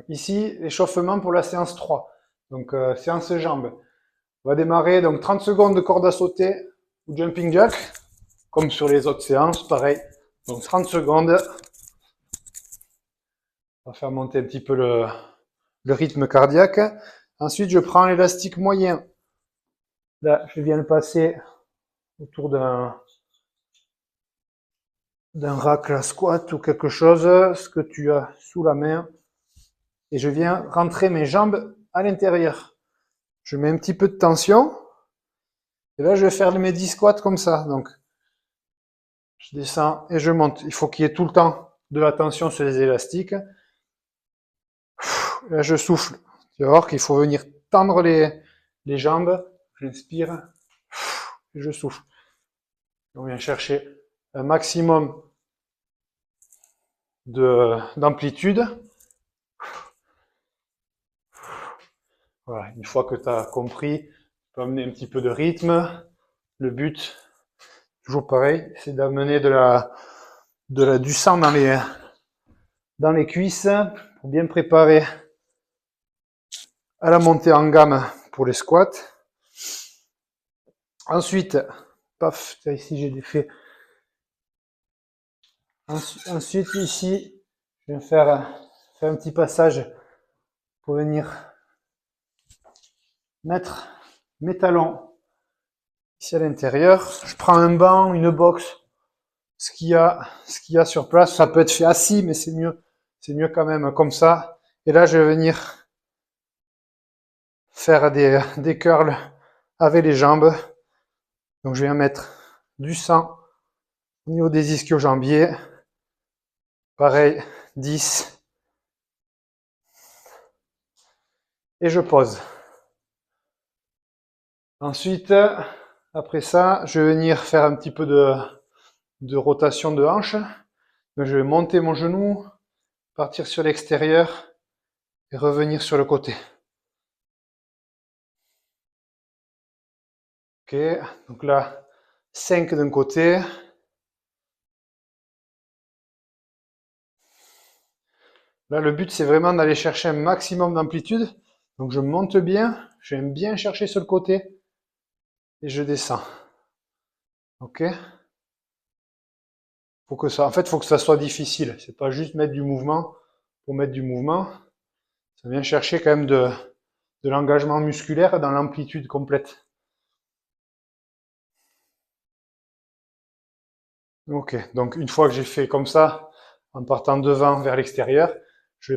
Ici, l'échauffement pour la séance 3. Donc, séance jambes. On va démarrer, donc 30 secondes de corde à sauter ou jumping jack, comme sur les autres séances, pareil. Donc 30 secondes. On va faire monter un petit peu le rythme cardiaque. Ensuite, je prends l'élastique moyen. Là, je viens de passer autour d'un rack à squat ou quelque chose, ce que tu as sous la main. Et je viens rentrer mes jambes à l'intérieur. Je mets un petit peu de tension. Et là, je vais faire mes 10 squats comme ça. Donc, je descends et je monte. Il faut qu'il y ait tout le temps de la tension sur les élastiques. Là, je souffle. Tu vas voir qu'il faut venir tendre les jambes. J'inspire et je souffle. On vient chercher un maximum d'amplitude. Voilà, une fois que tu as compris, tu peux amener un petit peu de rythme. Le but, toujours pareil, c'est d'amener du sang dans les cuisses pour bien préparer à la montée en gamme pour les squats. Ensuite, paf, ici j'ai des faits. Ensuite, ici, je vais faire un petit passage pour venir mettre mes talons ici à l'intérieur. Je prends un banc, une box, ce qu'il y a sur place. Ça peut être fait assis, mais c'est mieux quand même comme ça. Et là, je vais venir faire des curls avec les jambes. Donc, je viens mettre du sang au niveau des ischio-jambiers. Pareil, 10. Et je pose. Ensuite, après ça, je vais venir faire un petit peu de rotation de hanche. Donc, je vais monter mon genou, partir sur l'extérieur et revenir sur le côté. Ok, donc là, 5 d'un côté. Là, le but, c'est vraiment d'aller chercher un maximum d'amplitude. Donc, je monte bien, je viens bien chercher sur le côté et je descends. Ok. En fait, faut que ça soit difficile. C'est pas juste mettre du mouvement pour mettre du mouvement. Ça vient chercher quand même de l'engagement musculaire dans l'amplitude complète. Ok, donc une fois que j'ai fait comme ça, en partant devant vers l'extérieur,